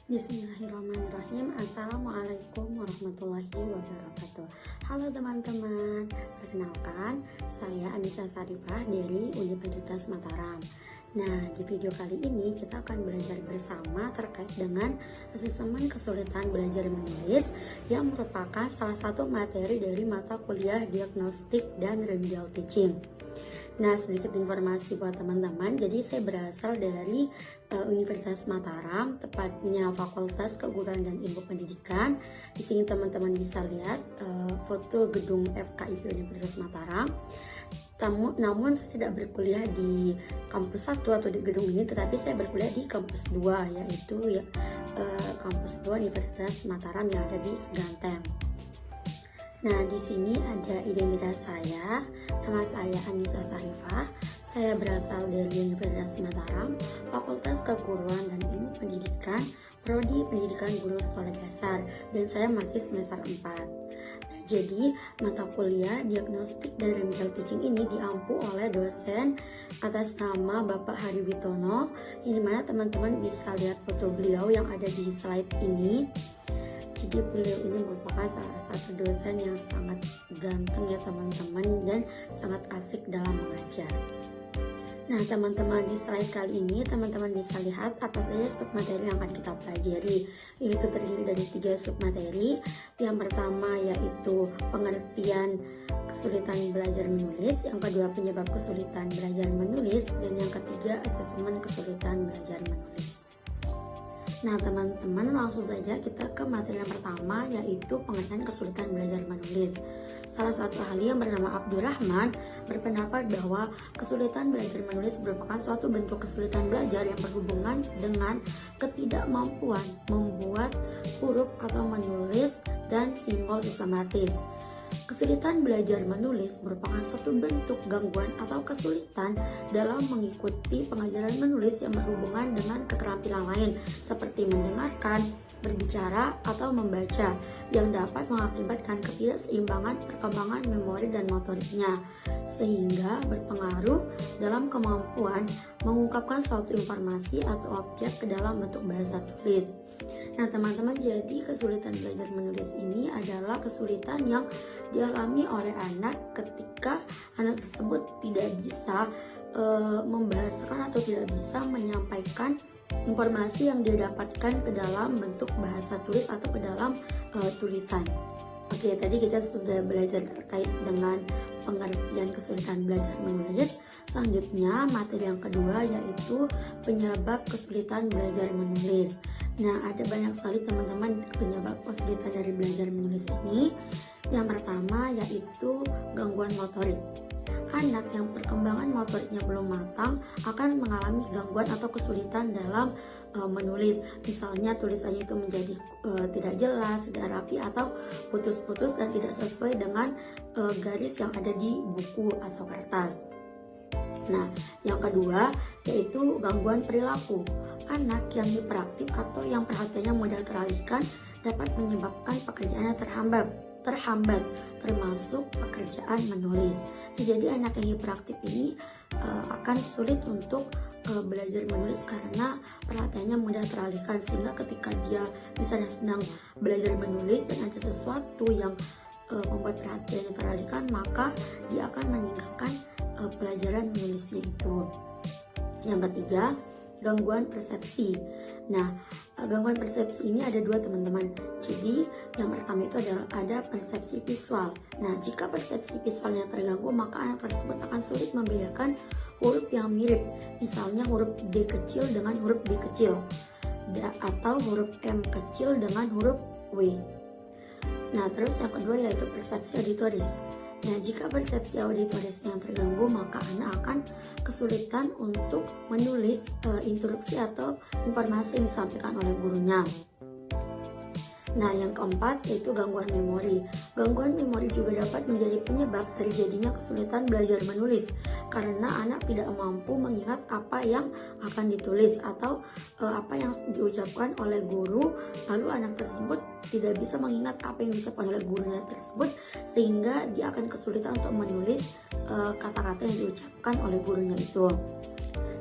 Bismillahirrahmanirrahim. Assalamualaikum warahmatullahi wabarakatuh. Halo teman-teman, perkenalkan saya Anissa Sarifah dari Universitas Mataram. Nah, di video kali ini kita akan belajar bersama terkait dengan asesmen kesulitan belajar menulis yang merupakan salah satu materi dari mata kuliah diagnostik dan remedial teaching. Nah, sedikit informasi buat teman-teman. Jadi saya berasal dari Universitas Mataram, tepatnya Fakultas Keguruan dan Ilmu Pendidikan. Di sini teman-teman bisa lihat foto gedung FKIP Universitas Mataram. Namun saya tidak berkuliah di kampus 1 atau di gedung ini, tetapi saya berkuliah di kampus 2, yaitu kampus 2 Universitas Mataram yang ada di Seganteng. Nah, di sini ada identitas saya. Nama saya Anissa Sarifah. Saya berasal dari Universitas Mataram, Fakultas Keguruan dan Ilmu Pendidikan, Prodi Pendidikan Guru Sekolah Dasar, dan saya masih semester 4. Nah, jadi mata kuliah diagnostik dan remedial teaching ini diampu oleh dosen atas nama Bapak Hari Witono, di mana teman-teman bisa lihat foto beliau yang ada di slide ini. Jadi beliau ini merupakan salah satu dosen yang sangat ganteng ya teman-teman, dan sangat asik dalam mengajar. Nah teman-teman, di slide kali ini teman-teman bisa lihat apa saja submateri yang akan kita pelajari, yaitu terdiri dari 3 submateri. Yang pertama yaitu pengertian kesulitan belajar menulis, yang kedua penyebab kesulitan belajar menulis, dan yang ketiga asesmen kesulitan belajar menulis. Nah teman-teman, langsung saja kita ke materi yang pertama, yaitu pengertian kesulitan belajar menulis. Salah satu ahli yang bernama Abdurrahman berpendapat bahwa kesulitan belajar menulis merupakan suatu bentuk kesulitan belajar yang berhubungan dengan ketidakmampuan membuat huruf atau menulis dan simbol sistematis. Kesulitan belajar menulis merupakan suatu bentuk gangguan atau kesulitan dalam mengikuti pengajaran menulis yang berhubungan dengan keterampilan lain seperti mendengarkan, berbicara, atau membaca, yang dapat mengakibatkan ketidakseimbangan perkembangan memori dan motoriknya, sehingga berpengaruh dalam kemampuan mengungkapkan suatu informasi atau objek ke dalam bentuk bahasa tulis. Nah teman-teman, jadi kesulitan belajar menulis ini adalah kesulitan yang dialami oleh anak ketika anak tersebut tidak bisa membahasakan atau tidak bisa menyampaikan informasi yang dia dapatkan ke dalam bentuk bahasa tulis atau ke dalam tulisan. Oke, tadi kita sudah belajar terkait dengan pengertian kesulitan belajar menulis. Selanjutnya materi yang kedua yaitu penyebab kesulitan belajar menulis. Nah, ada banyak sekali teman-teman penyebab kesulitan dari belajar menulis ini. Yang pertama yaitu gangguan motorik. Anak yang perkembangan motoriknya belum matang akan mengalami gangguan atau kesulitan dalam menulis. Misalnya tulisannya itu menjadi tidak jelas, tidak rapi, atau putus-putus dan tidak sesuai dengan garis yang ada di buku atau kertas. Nah, yang kedua yaitu gangguan perilaku. Anak yang hiperaktif atau yang perhatiannya mudah teralihkan dapat menyebabkan pekerjaannya terhambat, termasuk pekerjaan menulis. Jadi anak yang hiperaktif ini akan sulit untuk belajar menulis karena perhatiannya mudah teralihkan, sehingga ketika dia misalnya sedang belajar menulis dan ada sesuatu yang membuat perhatiannya teralihkan, maka dia akan meninggalkan pelajaran menulisnya itu. Yang ketiga, gangguan persepsi. Nah, gangguan persepsi ini ada 2 teman-teman. Jadi yang pertama itu adalah ada persepsi visual. Nah, jika persepsi visualnya terganggu, maka anak tersebut akan sulit membedakan huruf yang mirip. Misalnya huruf D kecil dengan huruf B kecil, atau huruf M kecil dengan huruf W. Nah, terus yang kedua yaitu persepsi auditoris. Nah, jika persepsi auditoris yang terganggu, maka anak akan kesulitan untuk menulis instruksi atau informasi yang disampaikan oleh gurunya. Nah, yang keempat yaitu gangguan memori. Gangguan memori juga dapat menjadi penyebab terjadinya kesulitan belajar menulis karena anak tidak mampu mengingat apa yang akan ditulis atau apa yang diucapkan oleh guru, lalu anak tersebut tidak bisa mengingat apa yang diucapkan oleh gurunya tersebut, sehingga dia akan kesulitan untuk menulis kata-kata yang diucapkan oleh gurunya itu.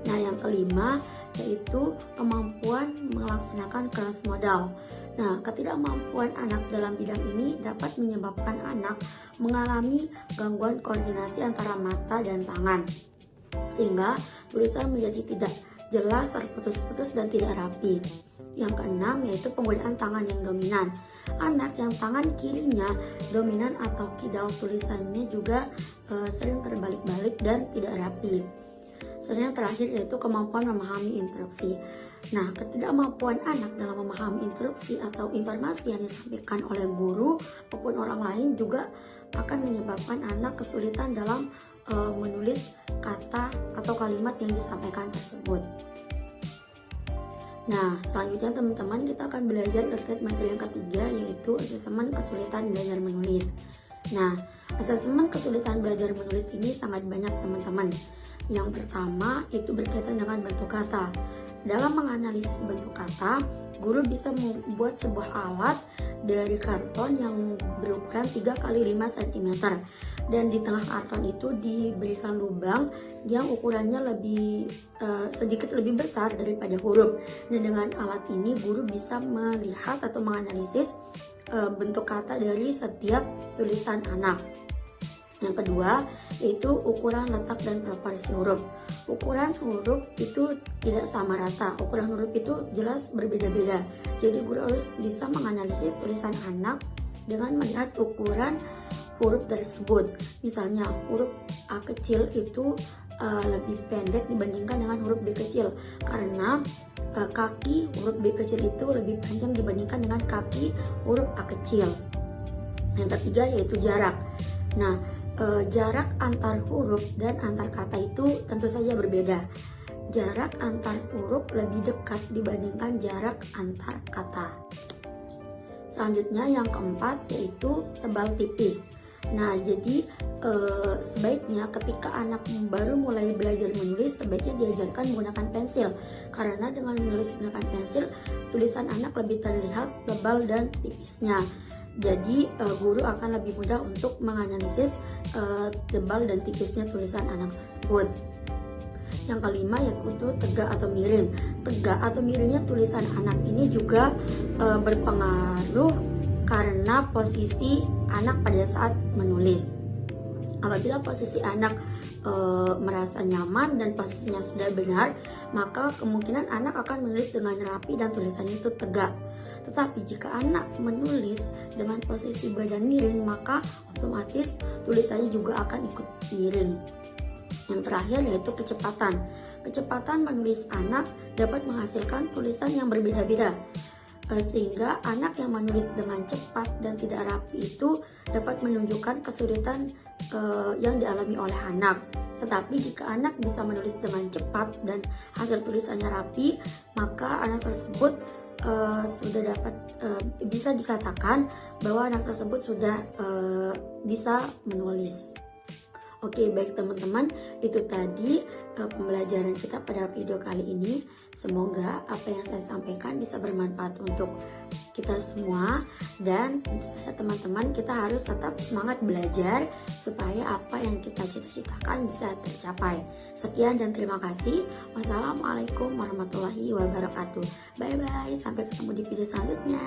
Nah, yang kelima yaitu kemampuan melaksanakan kelas modal. Nah, ketidakmampuan anak dalam bidang ini dapat menyebabkan anak mengalami gangguan koordinasi antara mata dan tangan, sehingga tulisan menjadi tidak jelas, terputus-putus, dan tidak rapi. Yang keenam yaitu penggunaan tangan yang dominan. Anak yang tangan kirinya dominan atau kidal, tulisannya juga sering terbalik-balik dan tidak rapi. Selanjutnya yang terakhir yaitu kemampuan memahami instruksi. Nah, ketidakmampuan anak dalam memahami instruksi atau informasi yang disampaikan oleh guru maupun orang lain juga akan menyebabkan anak kesulitan dalam menulis kata atau kalimat yang disampaikan tersebut. Nah, selanjutnya teman-teman kita akan belajar terkait materi yang ketiga yaitu asesmen kesulitan belajar menulis. Nah, asesmen kesulitan belajar menulis ini sangat banyak teman-teman. Yang pertama itu berkaitan dengan bentuk kata. Dalam menganalisis bentuk kata, guru bisa membuat sebuah alat dari karton yang berukuran 3 x 5 cm. Dan di tengah karton itu diberikan lubang yang ukurannya sedikit lebih besar daripada huruf. Dan dengan alat ini guru bisa melihat atau menganalisis bentuk kata dari setiap tulisan anak. Yang kedua yaitu ukuran, letak, dan proporsi huruf. Ukuran huruf itu tidak sama rata. Ukuran huruf itu jelas berbeda-beda. Jadi guru harus bisa menganalisis tulisan anak dengan melihat ukuran huruf tersebut. Misalnya huruf A kecil itu lebih pendek dibandingkan dengan huruf B kecil, karena kaki huruf B kecil itu lebih panjang dibandingkan dengan kaki huruf A kecil. Yang ketiga yaitu jarak. Nah, jarak antar huruf dan antar kata itu tentu saja berbeda. Jarak antar huruf lebih dekat dibandingkan jarak antar kata. Selanjutnya yang keempat yaitu tebal tipis. Nah, jadi sebaiknya ketika anak baru mulai belajar menulis, sebaiknya diajarkan menggunakan pensil, karena dengan menulis menggunakan pensil, tulisan anak lebih terlihat tebal dan tipisnya. Jadi guru akan lebih mudah untuk menganalisis tebal dan tipisnya tulisan anak tersebut. Yang kelima yaitu tegak atau miring. Tegak atau miringnya tulisan anak ini juga berpengaruh karena posisi anak pada saat menulis. Apabila posisi anak merasa nyaman dan posisinya sudah benar, maka kemungkinan anak akan menulis dengan rapi dan tulisannya itu tegak. Tetapi jika anak menulis dengan posisi badan miring, maka otomatis tulisannya juga akan ikut miring. Yang terakhir yaitu kecepatan. Kecepatan menulis anak dapat menghasilkan tulisan yang berbeda-beda, sehingga anak yang menulis dengan cepat dan tidak rapi itu dapat menunjukkan kesulitan yang dialami oleh anak. Tetapi jika anak bisa menulis dengan cepat dan hasil tulisannya rapi, maka anak tersebut sudah dapat bisa dikatakan bahwa anak tersebut sudah bisa menulis. Oke, baik teman-teman, itu tadi pembelajaran kita pada video kali ini. Semoga apa yang saya sampaikan bisa bermanfaat untuk kita semua, dan tentu saja teman-teman kita harus tetap semangat belajar supaya apa yang kita cita-citakan bisa tercapai. Sekian dan terima kasih. Wassalamualaikum warahmatullahi wabarakatuh. Bye bye, sampai ketemu di video selanjutnya.